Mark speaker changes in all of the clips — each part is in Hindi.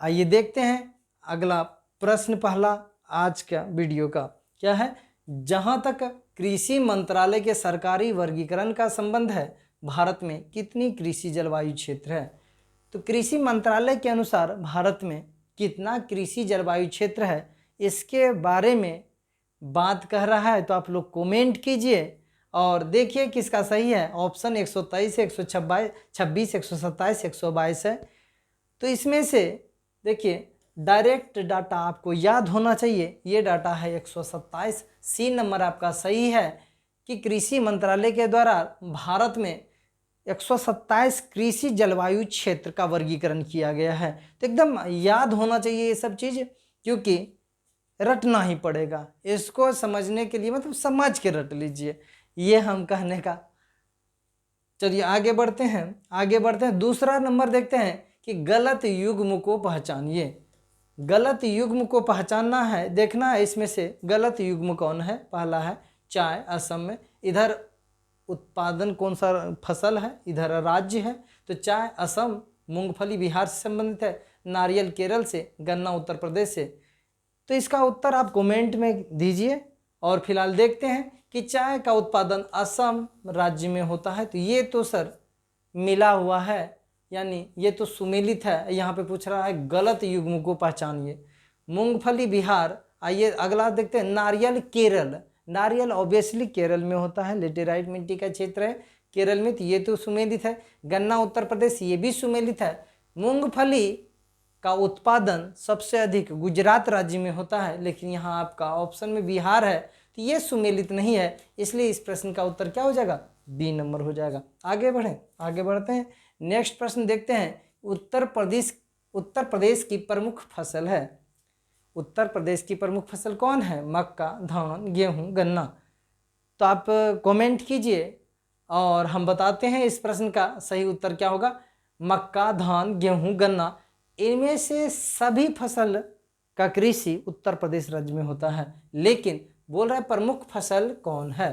Speaker 1: आइए देखते हैं अगला प्रश्न, पहला आज का वीडियो का क्या है। जहां तक कृषि मंत्रालय के सरकारी वर्गीकरण का संबंध है, भारत में कितनी कृषि जलवायु क्षेत्र है। तो कृषि मंत्रालय के अनुसार भारत में कितना कृषि जलवायु क्षेत्र है, इसके बारे में बात कह रहा है। तो आप लोग कमेंट कीजिए और देखिए किसका सही है। ऑप्शन 123, 126, 127, 122 है। तो इसमें से देखिए डायरेक्ट डाटा आपको याद होना चाहिए, ये डाटा है 127। सी नंबर आपका सही है कि कृषि मंत्रालय के द्वारा भारत में 127 कृषि जलवायु क्षेत्र का वर्गीकरण किया गया है। तो एकदम याद होना चाहिए ये सब चीज़, क्योंकि रटना ही पड़ेगा इसको समझने के लिए, मतलब समझ के रट लीजिए, ये हम कहने का। चलिए आगे बढ़ते हैं। दूसरा नंबर देखते हैं कि गलत युग्म को पहचानिए। गलत युग्म को पहचानना है, देखना है इसमें से गलत युग्म कौन है। पहला है चाय, असम में। इधर उत्पादन कौन सा फसल है, इधर राज्य है। तो चाय असम, मूंगफली बिहार से संबंधित है, नारियल केरल से, गन्ना उत्तर प्रदेश से। तो इसका उत्तर आप कमेंट में दीजिए। और फिलहाल देखते हैं कि चाय का उत्पादन असम राज्य में होता है। तो ये तो सर मिला हुआ है, यानी ये तो सुमेलित है। यहाँ पे पूछ रहा है गलत युग्म को पहचानिए। मूंगफली बिहार। आइए अगला देखते हैं, नारियल केरल। नारियल ऑब्वियसली केरल में होता है, लेटेराइट मिट्टी का क्षेत्र है केरल में, तो ये तो सुमेलित है। गन्ना उत्तर प्रदेश, ये भी सुमेलित है। मूंगफली का उत्पादन सबसे अधिक गुजरात राज्य में होता है, लेकिन यहाँ आपका ऑप्शन में बिहार है, तो ये सुमेलित नहीं है, इसलिए इस प्रश्न का उत्तर क्या हो जाएगा, बी नंबर हो जाएगा। आगे बढ़ते हैं। नेक्स्ट प्रश्न देखते हैं। उत्तर प्रदेश की प्रमुख फसल है। उत्तर प्रदेश की प्रमुख फसल कौन है? मक्का, धान, गेहूं, गन्ना। तो आप कमेंट कीजिए और हम बताते हैं इस प्रश्न का सही उत्तर क्या होगा। मक्का, धान, गेहूं, गन्ना, इनमें से सभी फसल का कृषि उत्तर प्रदेश राज्य में होता है, लेकिन बोल रहा है प्रमुख फसल कौन है।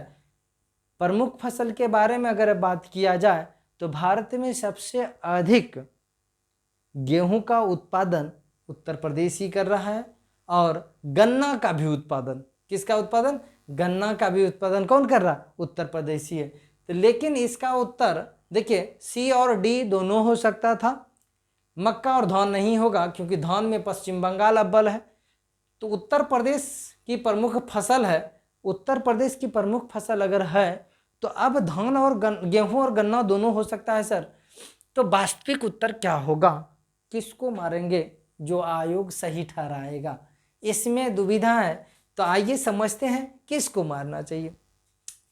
Speaker 1: प्रमुख फसल के बारे में अगर बात किया जाए तो भारत में सबसे अधिक गेहूं का उत्पादन उत्तर प्रदेश ही कर रहा है, और गन्ना का भी उत्पादन, किसका उत्पादन, गन्ना का भी उत्पादन कौन कर रहा, उत्तर प्रदेश ही है। तो लेकिन इसका उत्तर देखिए सी और डी दोनों हो सकता था, मक्का और धान नहीं होगा, क्योंकि धान में पश्चिम बंगाल अव्वल है। तो उत्तर प्रदेश की प्रमुख फसल है, उत्तर प्रदेश की प्रमुख फसल अगर है तो अब धान और गेहूं और गन्ना दोनों हो सकता है सर। तो वास्तविक उत्तर क्या होगा, किसको मारेंगे, जो आयोग सही ठहराएगा। इसमें दुविधा है, तो आइए समझते हैं किसको मारना चाहिए।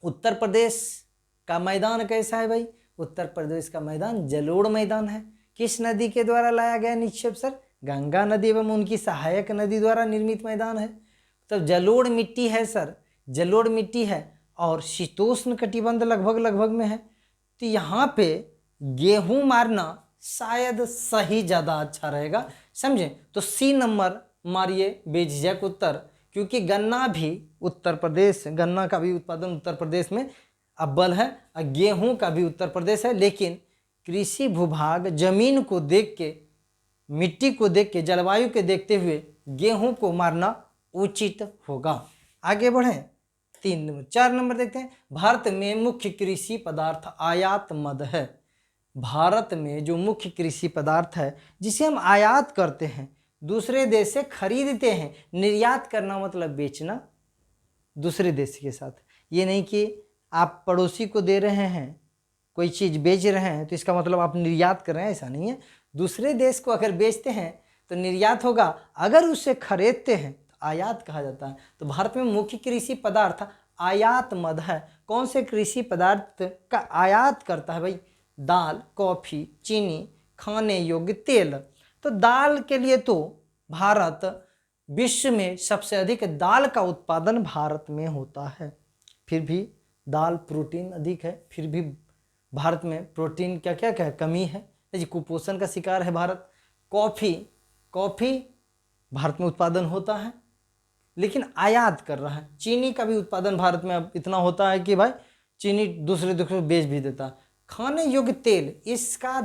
Speaker 1: उत्तर प्रदेश का मैदान कैसा है भाई, उत्तर प्रदेश का मैदान जलोढ़ मैदान है। किस नदी के द्वारा लाया गया निक्षेप सर, गंगा नदी एवं उनकी सहायक नदी द्वारा निर्मित मैदान है। तो जलोढ़ मिट्टी है सर, जलोढ़ मिट्टी है और शीतोष्ण कटिबंध लगभग में है। तो यहाँ पे गेहूं मारना शायद सही ज़्यादा अच्छा रहेगा, समझे। तो सी नंबर मारिए बेझिझक उत्तर, क्योंकि गन्ना भी उत्तर प्रदेश, गन्ना का भी उत्पादन उत्तर प्रदेश में अव्वल है, और गेहूं का भी उत्तर प्रदेश है। लेकिन कृषि भूभाग जमीन को देख के, मिट्टी को देख के, जलवायु के देखते हुए गेहूं को मारना उचित होगा। आगे बढ़ें, 4 नंबर देखते हैं। भारत में मुख्य कृषि पदार्थ आयात मद है। भारत में जो मुख्य कृषि पदार्थ है जिसे हम आयात करते हैं, दूसरे देश से खरीदते हैं, निर्यात करना मतलब बेचना दूसरे देश के साथ। ये नहीं कि आप पड़ोसी को दे रहे हैं कोई चीज़ बेच रहे हैं तो इसका मतलब आप निर्यात कर रहे हैं, ऐसा नहीं है। दूसरे देश को अगर बेचते हैं तो निर्यात होगा, अगर उससे खरीदते हैं तो आयात कहा जाता है। तो भारत में मुख्य कृषि पदार्थ आयात मद है। कौन से कृषि पदार्थ का आयात करता है भाई, दाल, कॉफ़ी, चीनी, खाने योग्य तेल। तो दाल के लिए तो भारत विश्व में सबसे अधिक दाल का उत्पादन भारत में होता है। फिर भी दाल प्रोटीन अधिक है, फिर भी भारत में प्रोटीन क्या क्या क्या कमी है, जी कुपोषण का शिकार है भारत। कॉफ़ी भारत में उत्पादन होता है लेकिन आयात कर रहा है। चीनी का भी उत्पादन भारत में अब इतना होता है कि भाई चीनी दूसरे देशों को बेच भी देता है। खाने योग्य तेल, इसका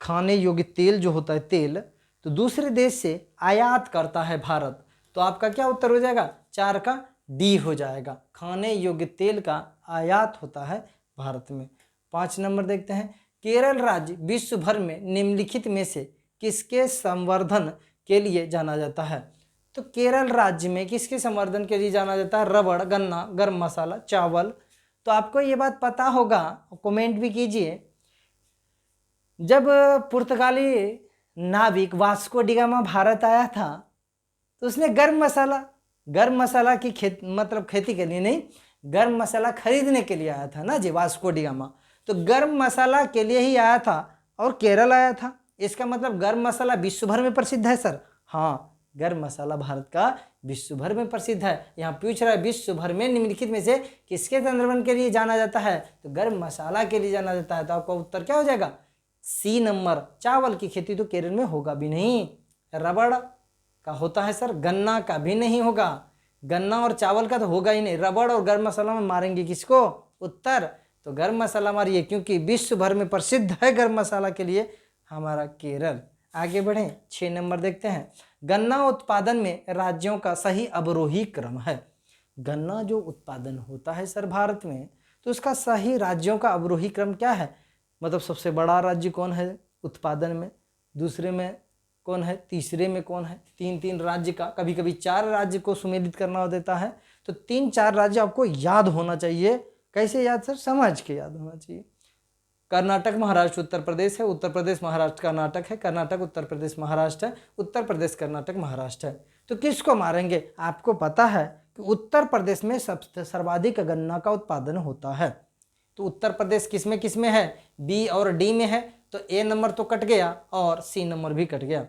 Speaker 1: खाने योग्य तेल जो होता है तेल, तो दूसरे देश से आयात करता है भारत। तो आपका क्या उत्तर हो जाएगा? 4 का डी हो जाएगा। खाने योग्य तेल का आयात होता है भारत में। 5 नंबर देखते हैं, केरल राज्य विश्व भर में निम्नलिखित में से किसके संवर्धन के लिए जाना जाता है? तो केरल राज्य में किसके संवर्धन के लिए जाना जाता है? रबड़, गन्ना, गर्म मसाला, चावल। तो आपको ये बात पता होगा, कमेंट भी कीजिए। जब पुर्तगाली नाविक वास्को डी गामा भारत आया था तो उसने गर्म मसाला की खेती के लिए नहीं, गर्म मसाला खरीदने के लिए आया था ना जी वास्को डी गामा। तो गर्म मसाला के लिए ही आया था और केरल आया था। इसका मतलब गर्म मसाला विश्व भर में प्रसिद्ध है सर। हाँ, गर्म मसाला भारत का विश्व भर में प्रसिद्ध है। यहाँ पूछ रहा है विश्व भर में निम्नलिखित में से किसके संदर्भन के लिए जाना जाता है? तो गर्म मसाला के लिए जाना जाता है। तो आपका उत्तर क्या हो जाएगा? C number. चावल की खेती तो केरल में होगा भी नहीं। रबड़ का होता है सर, गन्ना का भी नहीं होगा। गन्ना और चावल का तो होगा ही नहीं। रबड़ और गर्म मसाला में मारेंगे किसको? उत्तर तो गर्म मसाला मारिए, क्योंकि विश्व भर में प्रसिद्ध है गर्म मसाला के लिए हमारा केरल। आगे बढ़ें, 6 नंबर देखते हैं, गन्ना उत्पादन में राज्यों का सही अवरोही क्रम है। गन्ना जो उत्पादन होता है सर भारत में, तो उसका सही राज्यों का अवरोही क्रम क्या है? मतलब सबसे बड़ा राज्य कौन है उत्पादन में, दूसरे में कौन है, तीसरे में कौन है? 3-3 राज्य का, कभी कभी 4 राज्य को सुमेलित करना देता है। तो 3-4 राज्य आपको याद होना चाहिए। कैसे याद सर? समझ के याद होना चाहिए। कर्नाटक, महाराष्ट्र, उत्तर प्रदेश है, उत्तर प्रदेश, महाराष्ट्र, कर्नाटक है, कर्नाटक, उत्तर प्रदेश, महाराष्ट्र है, उत्तर प्रदेश, कर्नाटक, महाराष्ट्र है। तो किसको मारेंगे? आपको पता है कि उत्तर प्रदेश में सबसे सर्वाधिक गन्ना का उत्पादन होता है। तो उत्तर प्रदेश किस में है? बी और डी में है। तो ए नंबर तो कट गया और सी नंबर भी कट गया।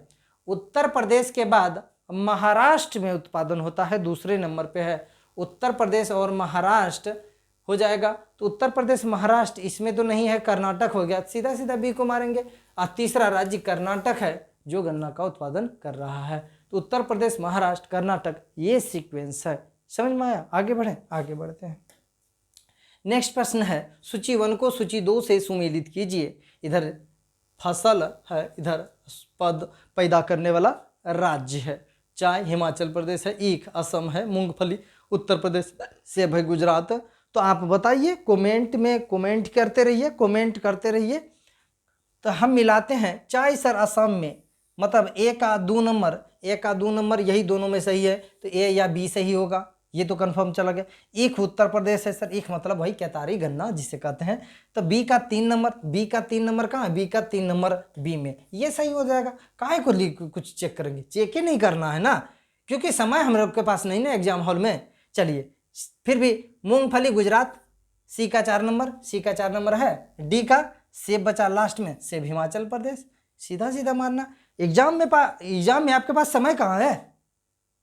Speaker 1: उत्तर प्रदेश के बाद महाराष्ट्र में उत्पादन होता है, दूसरे नंबर पे है। उत्तर प्रदेश और महाराष्ट्र हो जाएगा। तो उत्तर प्रदेश, महाराष्ट्र इसमें तो नहीं है, कर्नाटक हो गया, सीधा सीधा बी को मारेंगे। और तीसरा राज्य कर्नाटक है जो गन्ना का उत्पादन कर रहा है। तो उत्तर प्रदेश, महाराष्ट्र, कर्नाटक, ये सीक्वेंस है। समझ में आया? आगे बढ़े, आगे बढ़ते हैं। नेक्स्ट प्रश्न है, सूची 1 को सूची 2 से सुमेलित कीजिए। इधर फसल है, इधर पद पैदा करने वाला राज्य है। चाय हिमाचल प्रदेश है, ईख असम है, मूंगफली उत्तर प्रदेश, सेब है गुजरात। तो आप बताइए, कमेंट में कमेंट करते रहिए। तो हम मिलाते हैं। चाय सर असम में, मतलब ए का 2 नंबर यही दोनों में सही है। तो ए या बी सही होगा, ये तो कंफर्म चला गया। ईख उत्तर प्रदेश है सर, ईख मतलब वही केतारी गन्ना जिसे कहते हैं। तो बी का 3 नंबर कहाँ है? बी का 3 नंबर बी में, ये सही हो जाएगा। काहे को कुछ चेक करेंगे? चेक ही नहीं करना है ना, क्योंकि समय हम लोग के पास नहीं ना एग्जाम हॉल में। चलिए फिर भी मूंगफली गुजरात, सी का 4 नंबर है। डी का सेब बचा लास्ट में, सेब हिमाचल प्रदेश। सीधा सीधा मारना। एग्जाम में आपके पास समय कहाँ है?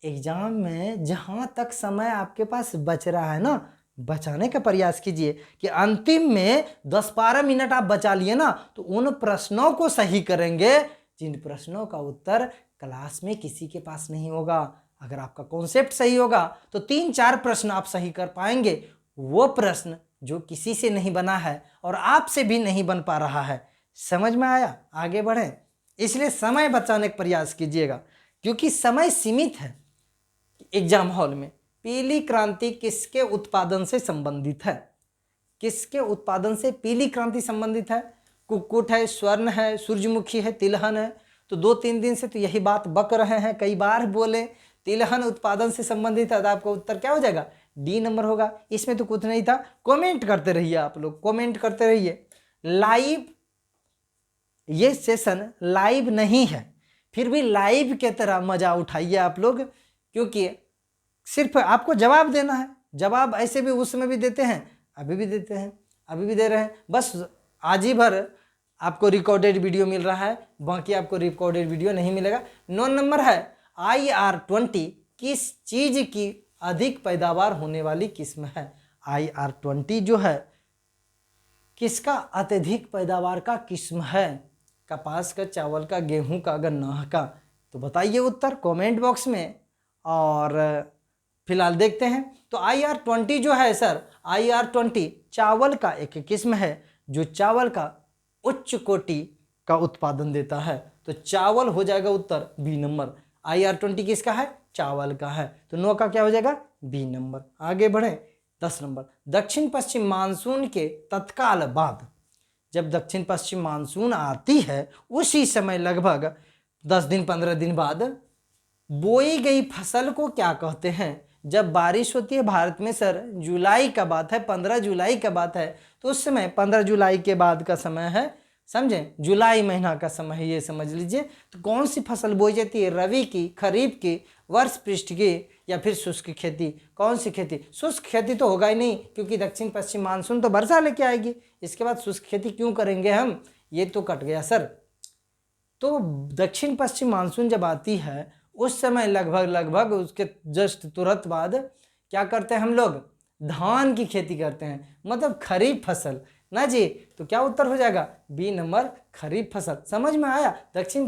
Speaker 1: एग्जाम में जहां तक समय आपके पास बच रहा है ना, बचाने का प्रयास कीजिए कि अंतिम में 10-12 मिनट आप बचा लिए ना, तो उन प्रश्नों को सही करेंगे जिन प्रश्नों का उत्तर क्लास में किसी के पास नहीं होगा। अगर आपका कॉन्सेप्ट सही होगा तो 3-4 प्रश्न आप सही कर पाएंगे। वो प्रश्न जो किसी से नहीं बना है और आपसे भी नहीं बन पा रहा है। समझ में आया? आगे बढ़ें। इसलिए समय बचाने का प्रयास कीजिएगा, क्योंकि समय सीमित है। एग्जाम हॉल में पीली क्रांति किसके उत्पादन से संबंधित है? किसके उत्पादन से पीली क्रांति संबंधित है? कुक्कुट है, स्वर्ण है, सूरजमुखी है, तिलहन है। तो 2-3 दिन से तो यही बात बक रहे हैं, कई बार बोले तिलहन उत्पादन से संबंधित है। तो आपका उत्तर क्या हो जाएगा? डी नंबर होगा। इसमें तो कुछ नहीं था। कमेंट करते रहिए, आप लोग कमेंट करते रहिए। लाइव, ये सेशन लाइव नहीं है, फिर भी लाइव के तरह मजा उठाइए आप लोग, क्योंकि सिर्फ आपको जवाब देना है। जवाब ऐसे भी उस समय भी देते हैं, अभी भी देते हैं, अभी भी दे रहे हैं। बस आज ही भर आपको रिकॉर्डेड वीडियो मिल रहा है, बाकी आपको रिकॉर्डेड वीडियो नहीं मिलेगा। 9 नंबर है, IR20 किस चीज की अधिक पैदावार होने वाली किस्म है? IR20 जो है किसका अत्यधिक पैदावार का किस्म है? कपास का, चावल का, गेहूं का, गन्ना का? तो बताइए उत्तर कमेंट बॉक्स में। और फिलहाल देखते हैं। तो IR20 जो है सर, IR20 चावल का एक किस्म है जो चावल का उच्च कोटि का उत्पादन देता है। तो चावल हो जाएगा उत्तर बी नंबर। IR20 किसका है? चावल का है। तो 9 का क्या हो जाएगा? B number. आगे बढ़े 10 नंबर। दक्षिण पश्चिम मानसून के तत्काल बाद, जब दक्षिण पश्चिम मानसून आती है उसी समय लगभग 10 दिन 15 दिन बाद बोई गई फसल को क्या कहते हैं? जब बारिश होती है भारत में सर, जुलाई का बात है, 15 जुलाई का बात है, तो उस समय 15 जुलाई के बाद का समय है, समझे, जुलाई महीना का समय है, ये समझ लीजिए। तो कौन सी फसल बोई जाती है? रवि की, खरीफ की, वर्ष पृष्ठ की, या फिर शुष्क खेती? कौन सी खेती? शुष्क खेती तो होगा ही नहीं, क्योंकि दक्षिण पश्चिम मानसून तो वर्षा लेके आएगी, इसके बाद शुष्क खेती क्यों करेंगे हम? ये तो कट गया सर। तो दक्षिण पश्चिम मानसून जब आती है उस समय लगभग उसके जस्ट तुरंत बाद क्या करते हैं हम लोग? धान की खेती करते हैं, मतलब खरीफ फसल ना जी। तो क्या उत्तर हो जाएगा? बी नंबर, खरीफ फसल। समझ में आया? दक्षिण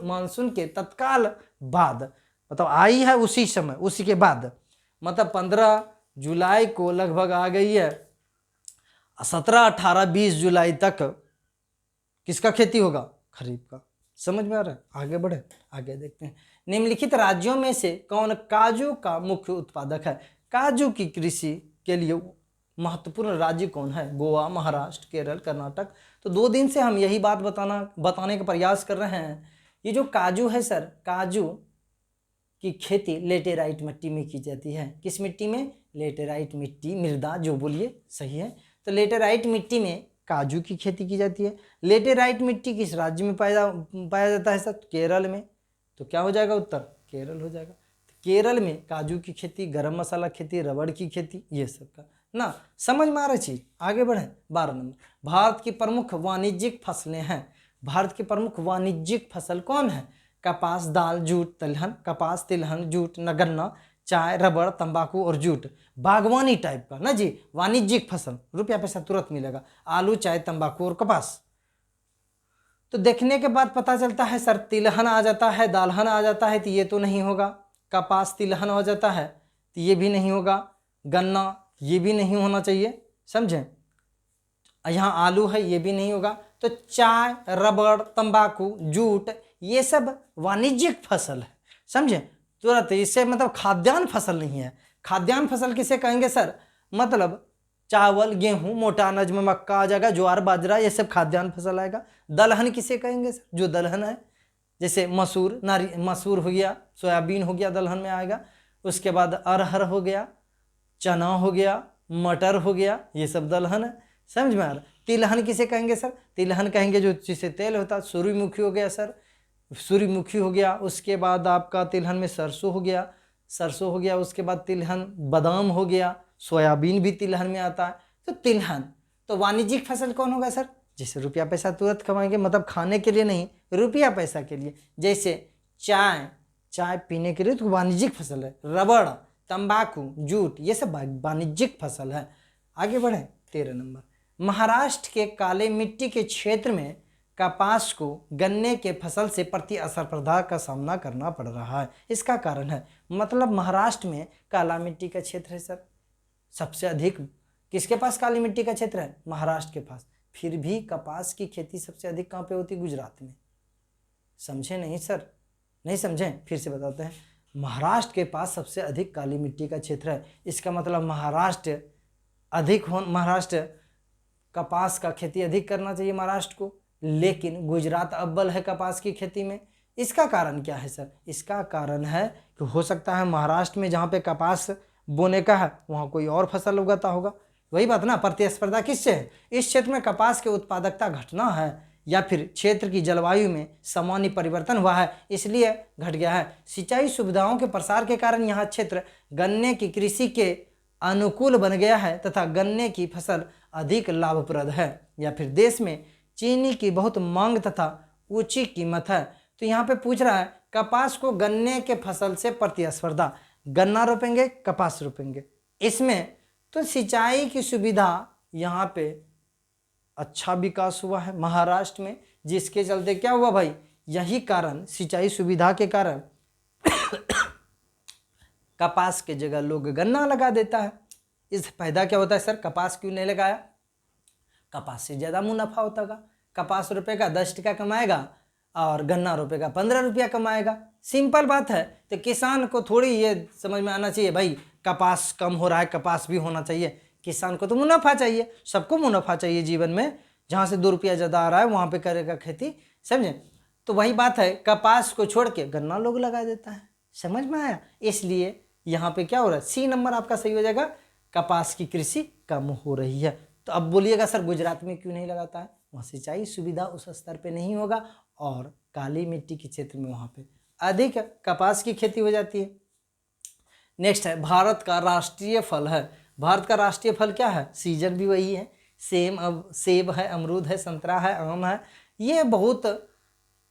Speaker 1: मानसून के तत्काल बाद, मतलब आई है उसी समय, उसी के बाद, मतलब 15 जुलाई को लगभग आ गई है, 17, 18, 20 जुलाई तक किसका खेती होगा? खरीफ का। समझ में आ रहा है? आगे बढ़े, आगे देखते हैं। निम्नलिखित राज्यों में से कौन काजू का मुख्य उत्पादक है? काजू की कृषि के लिए महत्वपूर्ण राज्य कौन है? गोवा, महाराष्ट्र, केरल, कर्नाटक। तो 2 दिन से हम यही बात बताने का प्रयास कर रहे हैं। ये जो काजू है सर, काजू की खेती लेटेराइट मिट्टी में की जाती है। किस मिट्टी में? लेटेराइट मिट्टी, मृदा जो बोलिए सही है। तो लेटेराइट मिट्टी में काजू की खेती की जाती है। लेटेराइट मिट्टी किस राज्य में पाया जाता है सर? केरल में। तो क्या हो जाएगा उत्तर? केरल हो जाएगा। तो केरल में काजू की खेती, गरम मसाला खेती, रबड़ की खेती, ये सब का ना। समझ में आ रही चीज? आगे बढ़े 12 नंबर। भारत की प्रमुख वाणिज्यिक फसलें हैं। भारत की प्रमुख वाणिज्यिक फसल कौन है? कपास, दाल, जूट, तिलहन। कपास, तिलहन, जूट, गन्ना, चाय, रबड़, तंबाकू और जूट। बागवानी टाइप का ना जी, वाणिज्यिक फसल, रुपया पैसा तुरंत मिलेगा। आलू, चाय, तंबाकू और कपास। तो देखने के बाद पता चलता है सर, तिलहन आ जाता है, दालहन आ जाता है, तो ये तो नहीं होगा। कपास तिलहन हो जाता है तो ये भी नहीं होगा। गन्ना ये भी नहीं होना चाहिए, समझे। यहाँ आलू है, ये भी नहीं होगा। तो चाय, रबड़, तंबाकू, जूट, ये सब वाणिज्यिक फसल है, समझे। तुरंत इससे मतलब खाद्यान्न फसल नहीं है। खाद्यान्न फसल किसे कहेंगे सर? मतलब चावल, गेहूं, मोटा अनाज में मक्का आ जाएगा, ज्वार, बाजरा, ये सब खाद्यान्न फसल आएगा। दलहन किसे कहेंगे सर? जो दलहन है, जैसे मसूर, मसूर हो गया, सोयाबीन हो गया, दलहन में आएगा। उसके बाद अरहर हो गया, चना हो गया, मटर हो गया, ये सब दलहन है। समझ में आ रहा? तिलहन किसे कहेंगे सर? तिलहन कहेंगे जो जिससे तेल होता है। सूर्यमुखी हो गया सर, सूर्यमुखी हो गया। उसके बाद आपका तिलहन में सरसों हो गया, सरसों हो गया। उसके बाद तिलहन, बादाम हो गया, सोयाबीन भी तिलहन में आता है। तो तिलहन तो वाणिज्यिक फसल कौन होगा सर? जिससे रुपया पैसा तुरंत कमाएंगे, मतलब खाने के लिए नहीं, रुपया पैसा के लिए। जैसे चाय, चाय पीने के लिए तो वाणिज्यिक फसल है। रबड़, तंबाकू, जूट, ये सब वाणिज्यिक फसल है। आगे बढ़े 13 नंबर। महाराष्ट्र के काले मिट्टी के क्षेत्र में कपास को गन्ने के फसल से प्रतिस्पर्धा का सामना करना पड़ रहा है। इसका कारण है, मतलब महाराष्ट्र में काला मिट्टी का क्षेत्र है सर, सबसे अधिक किसके पास काली मिट्टी का क्षेत्र है? महाराष्ट्र के पास। फिर भी कपास की खेती सबसे अधिक कहाँ पे होती है? गुजरात में। समझे नहीं सर? नहीं समझे? फिर से बताते हैं। महाराष्ट्र के पास सबसे अधिक काली मिट्टी का क्षेत्र है। इसका मतलब महाराष्ट्र कपास का खेती अधिक करना चाहिए महाराष्ट्र को, लेकिन गुजरात अव्वल है कपास की खेती में। इसका कारण क्या है सर? इसका कारण है कि हो सकता है महाराष्ट्र में जहाँ पे कपास बोने का है वहाँ कोई और फसल उगाता होगा। वही बात ना, प्रतिस्पर्धा किससे है? इस क्षेत्र में कपास की उत्पादकता घटना है, या फिर क्षेत्र की जलवायु में सामान्य परिवर्तन हुआ है, इसलिए घट गया है। सिंचाई सुविधाओं के प्रसार के कारण यह क्षेत्र गन्ने की कृषि के अनुकूल बन गया है तथा गन्ने की फसल अधिक लाभप्रद है। या फिर देश में चीनी की बहुत मांग तथा ऊंची कीमत है। तो यहाँ पे पूछ रहा है कपास को गन्ने के फसल से प्रतिस्पर्धा, गन्ना रोपेंगे, कपास रोपेंगे, इसमें तो सिंचाई की सुविधा यहाँ पे अच्छा विकास हुआ है महाराष्ट्र में, जिसके चलते क्या हुआ भाई? यही कारण, सिंचाई सुविधा के कारण कपास के जगह लोग गन्ना लगा देता है। इस फायदा क्या होता है सर? कपास क्यों नहीं लगाया? कपास से ज़्यादा मुनाफा होता है। कपास रुपए का 10 टका कमाएगा और गन्ना रोपेगा 15 रुपया कमाएगा। सिंपल बात है। तो किसान को थोड़ी ये समझ में आना चाहिए भाई कपास कम हो रहा है, कपास भी होना चाहिए। किसान को तो मुनाफा चाहिए, सबको मुनाफा चाहिए जीवन में। जहाँ से 2 रुपया ज़्यादा आ रहा है वहाँ पे करेगा खेती, समझे। तो वही बात है, कपास को छोड़ के गन्ना लोग लगा देता है। समझ में आया। इसलिए यहाँ पे क्या हो रहा है, सी नंबर आपका सही हो जाएगा, कपास की कृषि कम हो रही है। तो अब बोलिएगा सर गुजरात में क्यों नहीं लगाता है, वहाँ सिंचाई सुविधा उस स्तर पे नहीं होगा और काली मिट्टी के क्षेत्र में वहाँ पे अधिक कपास की खेती हो जाती है। नेक्स्ट है, भारत का राष्ट्रीय फल है। भारत का राष्ट्रीय फल क्या है, सीजन भी वही है, सेब है, अमरूद है, संतरा है, आम है। ये बहुत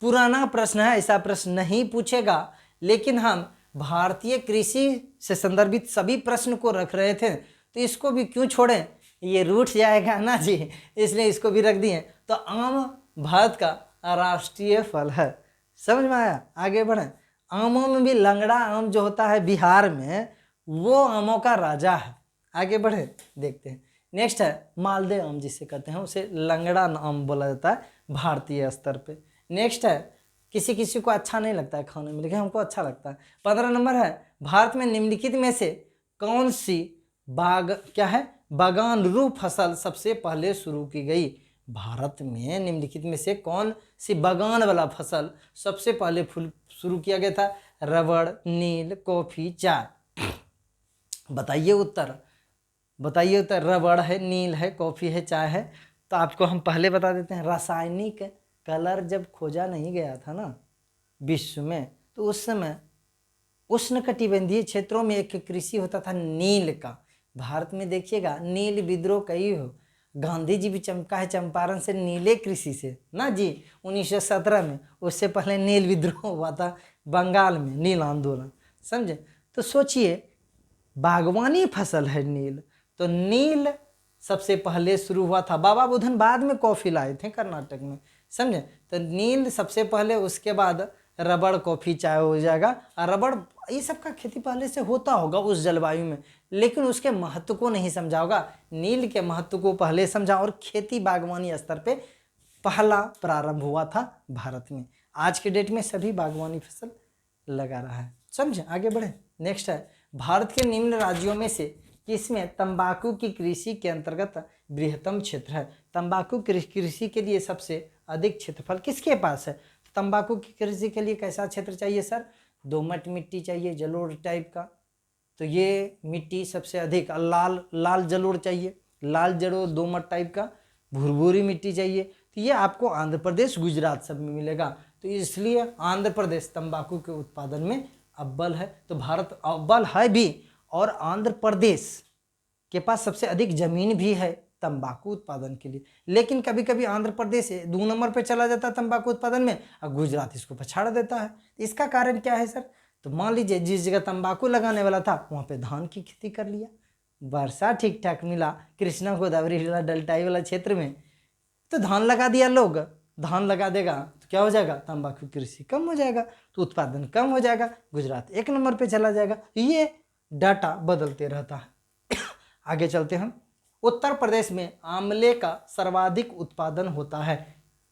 Speaker 1: पुराना प्रश्न है, ऐसा प्रश्न नहीं पूछेगा, लेकिन हम भारतीय कृषि से संदर्भित सभी प्रश्न को रख रहे थे, तो इसको भी क्यों छोड़ें, ये रूठ जाएगा ना जी, इसलिए इसको भी रख दिए। तो आम भारत का राष्ट्रीय फल है। समझ में आया। आगे बढ़ें। आमों में भी लंगड़ा आम जो होता है बिहार में, वो आमों का राजा है। आगे बढ़े देखते हैं। नेक्स्ट है मालदेव आम जिसे कहते हैं, उसे लंगड़ा आम बोला जाता है भारतीय स्तर पे। नेक्स्ट है, किसी किसी को अच्छा नहीं लगता है खाने में, लेकिन हमको अच्छा लगता है। 15 नंबर है, भारत में निम्नलिखित में से कौन सी बागान रूप फसल सबसे पहले शुरू की गई। भारत में निम्नलिखित में से कौन सी बागान वाला फसल सबसे पहले शुरू किया गया था। रबड़, नील, कॉफी, चाय। बताइए उत्तर, बताइए उत्तर। रबड़ है, नील है, कॉफी है, चाय है। तो आपको हम पहले बता देते हैं, रासायनिक कलर जब खोजा नहीं गया था ना विश्व में, तो उस समय उष्णकटिबंधीय क्षेत्रों में एक कृषि होता था नील का। भारत में देखिएगा नील विद्रोह कई हो, गांधी जी भी चमका है चंपारण से नीले कृषि से ना जी 1917 में। उससे पहले नील विद्रोह हुआ था बंगाल में, नील आंदोलन, समझे। तो सोचिए बागवानी फसल है नील, तो नील सबसे पहले शुरू हुआ था। बाबा बुधन बाद में कॉफ़ी लाए थे कर्नाटक में, समझे। तो नील सबसे पहले, उसके बाद रबड़, कॉफ़ी, चाय हो जाएगा। और रबड़ ये सब का खेती पहले से होता होगा उस जलवायु में, लेकिन उसके महत्व को नहीं समझा होगा। नील के महत्व को पहले समझा और खेती बागवानी स्तर पे पहला प्रारंभ हुआ था भारत में। आज के डेट में सभी बागवानी फसल लगा रहा है, समझे। आगे बढ़े। नेक्स्ट है, भारत के निम्न राज्यों में से किसमें तंबाकू की कृषि के अंतर्गत बृहत्तम क्षेत्र है। तंबाकू कृषि के लिए सबसे अधिक क्षेत्रफल किसके पास है। तंबाकू की कृषि के लिए कैसा क्षेत्र चाहिए सर, दोमट मिट्टी चाहिए, जलोढ़ टाइप का। तो ये मिट्टी सबसे अधिक, लाल जलोढ़ चाहिए, लाल जलोढ़ दोमट टाइप का, भुरभुरी मिट्टी चाहिए। तो ये आपको आंध्र प्रदेश, गुजरात सब में मिलेगा। तो इसलिए आंध्र प्रदेश तंबाकू के उत्पादन में अव्वल है। तो भारत अव्वल है भी, और आंध्र प्रदेश के पास सबसे अधिक जमीन भी है तंबाकू उत्पादन के लिए। लेकिन कभी कभी आंध्र प्रदेश 2 नंबर पे चला जाता है तंबाकू उत्पादन में, और गुजरात इसको पछाड़ देता है। इसका कारण क्या है सर, तो मान लीजिए जिस जगह तंबाकू लगाने वाला था वहाँ पे धान की खेती कर लिया, वर्षा ठीक ठाक मिला कृष्णा गोदावरी डेल्टाई वाला क्षेत्र में, तो धान लगा दिया लोग। धान लगा देगा तो क्या हो जाएगा, तंबाकू कृषि कम हो जाएगा, तो उत्पादन कम हो जाएगा, गुजरात 1 नंबर पे चला जाएगा। ये डाटा बदलते रहता है। आगे चलते हैं। उत्तर प्रदेश में आंवले का सर्वाधिक उत्पादन होता है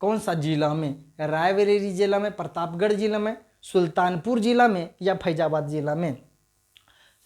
Speaker 1: कौन सा जिला में। रायबरेली जिला में, प्रतापगढ़ जिला में, सुल्तानपुर जिला में, या फैजाबाद जिला में।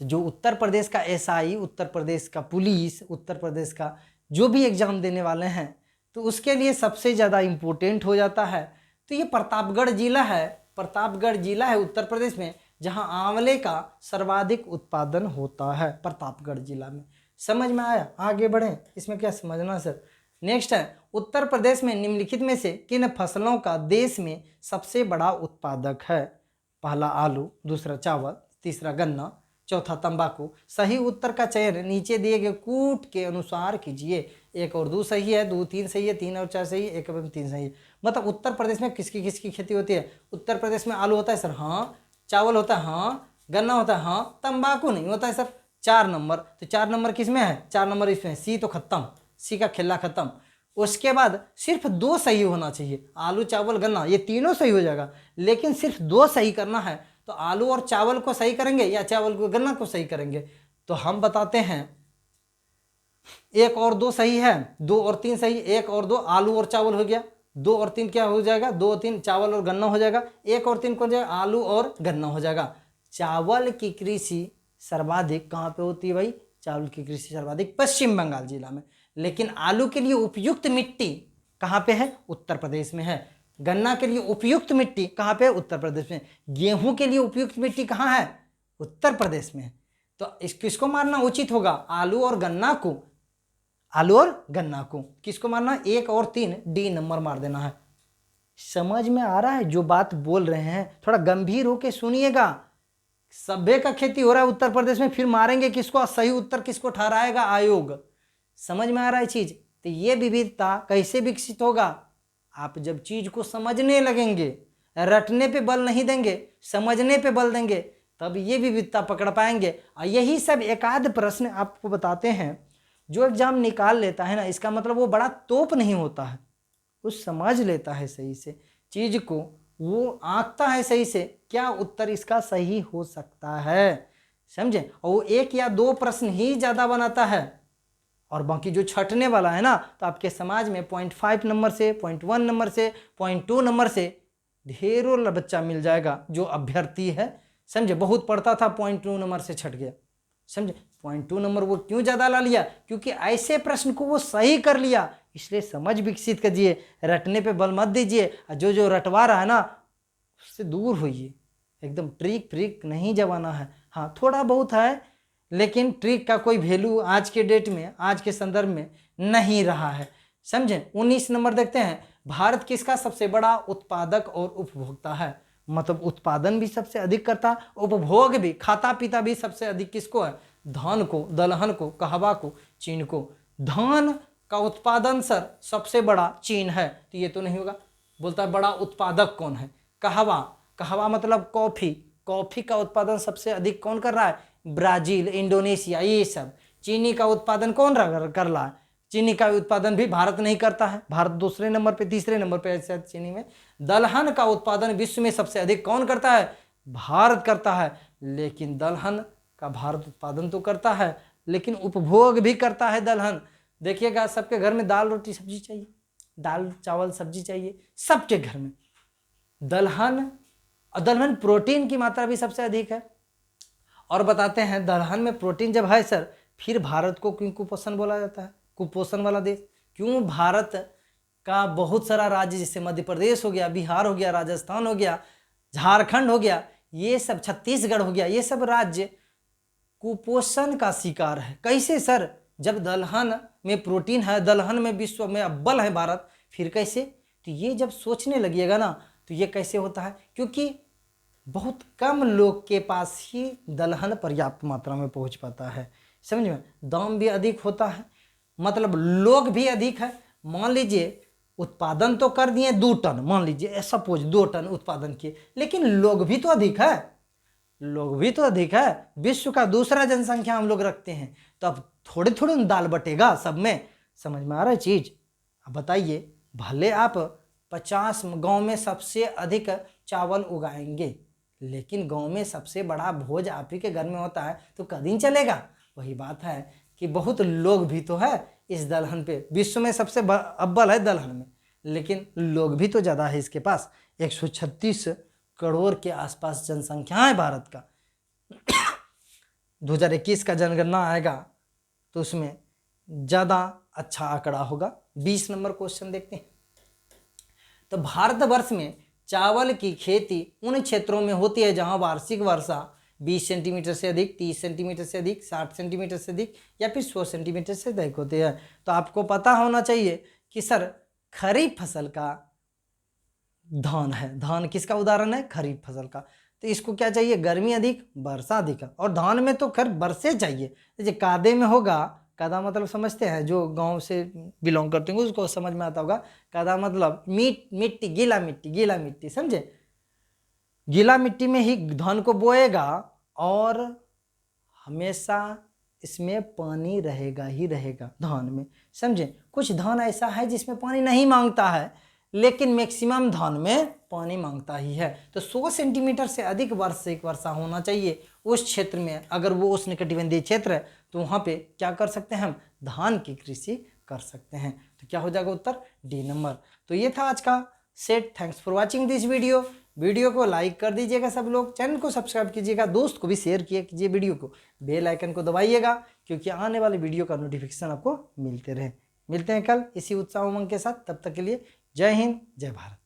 Speaker 1: जो उत्तर प्रदेश का एसआई, उत्तर प्रदेश का पुलिस, उत्तर प्रदेश का जो भी एग्जाम देने वाले हैं, तो उसके लिए सबसे ज़्यादा इम्पोर्टेंट हो जाता है। तो ये प्रतापगढ़ जिला है, प्रतापगढ़ जिला है उत्तर प्रदेश में, जहां आंवले का सर्वाधिक उत्पादन होता है, प्रतापगढ़ जिला में। समझ में आया। आगे बढ़ें, इसमें क्या समझना सर। नेक्स्ट है, उत्तर प्रदेश में निम्नलिखित में से किन फसलों का देश में सबसे बड़ा उत्पादक है। पहला आलू, दूसरा चावल, तीसरा गन्ना, चौथा तंबाकू। सही उत्तर का चयन नीचे दिए गए कूट के अनुसार कीजिए। 1 और 2 सही है, 2 3 सही है, 3 और 4 सही है, 1 और 3 सही है। मतलब उत्तर प्रदेश में किसकी किसकी खेती होती है। उत्तर प्रदेश में आलू होता है सर, हाँ। चावल होता है, हाँ। गन्ना होता है, हाँ। तंबाकू नहीं होता है सर। 4 नंबर, तो 4 नंबर किस में है, 4 नंबर इसमें है। सी तो खत्म, सी का खेला खत्म। उसके बाद सिर्फ 2 सही होना चाहिए, आलू, चावल, गन्ना, ये तीनों सही हो जाएगा, लेकिन सिर्फ 2 सही करना है। तो आलू और चावल को सही करेंगे या चावल को गन्ना को सही करेंगे। तो हम बताते हैं 1 और 2 सही है, 2 और 3 सही, 1 और 2 आलू और चावल हो गया, 2 और 3 क्या हो जाएगा, 2 और 3 चावल और गन्ना हो जाएगा, 1 और 3 कौन जाएगा, आलू और गन्ना हो जाएगा। चावल की कृषि सर्वाधिक कहाँ पे होती है भाई, चावल की कृषि सर्वाधिक पश्चिम बंगाल जिला में। लेकिन आलू के लिए उपयुक्त मिट्टी कहाँ पे है, उत्तर प्रदेश में है। गन्ना के लिए उपयुक्त मिट्टी कहाँ पे है, उत्तर प्रदेश में। गेहूं के लिए उपयुक्त मिट्टी कहाँ है, उत्तर प्रदेश में है। तो किसको मारना उचित होगा, आलू और गन्ना को, आलू और गन्ना को किसको मारना, 1 और 3 डी नंबर मार देना है। समझ में आ रहा है जो बात बोल रहे हैं, थोड़ा गंभीर होके सुनिएगा। सभ्य का खेती हो रहा है उत्तर प्रदेश में, फिर मारेंगे किसको, सही उत्तर किसको ठहराएगा, आयोग। समझ में आ रहा है चीज। तो ये विविधता कैसे विकसित होगा, आप जब चीज को समझने लगेंगे, रटने पे बल नहीं देंगे, समझने पे बल देंगे, तब ये विविधता पकड़ पाएंगे। और यही सब एक आध प्रश्न आपको बताते हैं जो एग्जाम निकाल लेता है ना, इसका मतलब वो बड़ा तोप नहीं होता है, वो समझ लेता है सही से चीज को, वो आंकता है सही से क्या उत्तर इसका सही हो सकता है, समझे। और वो 1 या 2 प्रश्न ही ज्यादा बनाता है, और बाकी जो छटने वाला है ना, तो आपके समाज में 0.5 नंबर से, 0.1 नंबर से, 0.2 नंबर से ढेरों बच्चा मिल जाएगा जो अभ्यर्थी है, समझे। बहुत पढ़ता था, 0.2 नंबर से छट गया, समझे। 0.2 नंबर वो क्यों ज़्यादा ला लिया, क्योंकि ऐसे प्रश्न को वो सही कर लिया। इसलिए समझ विकसित कीजिए, रटने पे बल मत दीजिए, जो रटवा रहा है ना उससे दूर होइए, एकदम ट्रिक फ्रिक नहीं जमाना है। हाँ थोड़ा बहुत है, लेकिन ट्रिक का कोई वैल्यू आज के डेट में, आज के संदर्भ में नहीं रहा है, समझे। 19 नंबर देखते हैं, भारत किसका सबसे बड़ा उत्पादक और उपभोक्ता है, मतलब उत्पादन भी सबसे अधिक करता, उपभोग भी, खाता पीता भी सबसे अधिक किसको है, धान को, दलहन को, कहवा को, चीन को। धान का उत्पादन सर सबसे बड़ा चीन है, तो ये तो नहीं होगा। बोलता है बड़ा उत्पादक कौन है, कहवा, कहवा मतलब कॉफी, कॉफी का उत्पादन सबसे अधिक कौन कर रहा है, ब्राजील, इंडोनेशिया, ये सब। चीनी का उत्पादन कौन कर रहा है, चीनी का उत्पादन भी भारत नहीं करता है, भारत दूसरे नंबर पे, तीसरे नंबर पे ऐसे चीनी में। दलहन का उत्पादन विश्व में सबसे अधिक कौन करता है, भारत करता है। लेकिन दलहन का भारत उत्पादन तो करता है, लेकिन उपभोग भी करता है दलहन। देखिएगा सबके घर में दाल रोटी सब्जी चाहिए, दाल चावल सब्जी चाहिए सबके घर में। दलहन, और दलहन प्रोटीन की मात्रा भी सबसे अधिक है। और बताते हैं दलहन में प्रोटीन जब है सर, फिर भारत को क्यों कुपोषण बोला जाता है, कुपोषण वाला देश क्यों। भारत का बहुत सारा राज्य जैसे मध्य प्रदेश हो गया, बिहार हो गया, राजस्थान हो गया, झारखंड हो गया, ये सब, छत्तीसगढ़ हो गया, ये सब राज्य कुपोषण का शिकार है। कैसे सर, जब दलहन में प्रोटीन है, दलहन में विश्व में अव्वल है भारत, फिर कैसे। तो ये जब सोचने लगिएगा ना, तो ये कैसे होता है, क्योंकि बहुत कम लोग के पास ही दलहन पर्याप्त मात्रा में पहुंच पाता है, समझ में। दाम भी अधिक होता है, मतलब लोग भी अधिक है। मान लीजिए उत्पादन तो कर दिए 2 टन, मान लीजिए सपोज 2 टन उत्पादन किए, लेकिन लोग भी तो अधिक है, लोग भी तो अधिक है। विश्व का दूसरा जनसंख्या हम लोग रखते हैं, तो अब थोड़े थोड़े दाल बटेगा सब में, समझ में आ रहा है चीज। अब बताइए, भले आप 50 गांव में सबसे अधिक चावल उगाएंगे, लेकिन गांव में सबसे बड़ा भोज आप ही के घर में होता है, तो कदीन चलेगा। वही बात है कि बहुत लोग भी तो है इस दलहन पे, विश्व में सबसे अव्वल है दलहन में, लेकिन लोग भी तो ज़्यादा है इसके पास। 136 करोड़ के आसपास जनसंख्या है भारत का। 2021 का जनगणना आएगा तो उसमें ज़्यादा अच्छा आंकड़ा होगा। 20 नंबर क्वेश्चन देखते हैं। तो भारतवर्ष में चावल की खेती उन क्षेत्रों में होती है जहां वार्षिक वर्षा 20 सेंटीमीटर से अधिक, 30 सेंटीमीटर से अधिक, 60 सेंटीमीटर से अधिक या फिर 100 सेंटीमीटर से अधिक होती है। तो आपको पता होना चाहिए कि सर खरीफ फसल का धान है, धान किसका उदाहरण है, खरीफ फसल का। तो इसको क्या चाहिए, गर्मी अधिक, वर्षा अधिक। और धान में तो खैर बरसे चाहिए। जैसे कादे में होगा, कादा मतलब समझते हैं, जो गांव से बिलोंग करते हैं उसको समझ में आता होगा। कादा मतलब मिट्टी, गीला मिट्टी, गीला मिट्टी, समझे। गीला मिट्टी में ही धान को बोएगा और हमेशा इसमें पानी रहेगा ही रहेगा धान में, समझे। कुछ धान ऐसा है जिसमें पानी नहीं मांगता है, लेकिन मैक्सिमम धान में पानी मांगता ही है। तो 100 सेंटीमीटर से अधिक वार्षिक वर्षा होना चाहिए उस क्षेत्र में। अगर वो उष्णकटिबंधीय क्षेत्र है तो वहाँ पे क्या कर सकते हैं हम, धान की कृषि कर सकते हैं। तो क्या हो जाएगा उत्तर डी नंबर। तो ये था आज का set. Thanks for watching this video को लाइक कर दीजिएगा सब लोग, चैनल को सब्सक्राइब कीजिएगा, दोस्त को भी शेयर कीजिए वीडियो को, बेल आइकन को दबाइएगा क्योंकि आने वाले वीडियो का नोटिफिकेशन आपको मिलते रहे। मिलते हैं कल इसी उत्साह उमंग के साथ, तब तक के लिए जय हिंद जय भारत।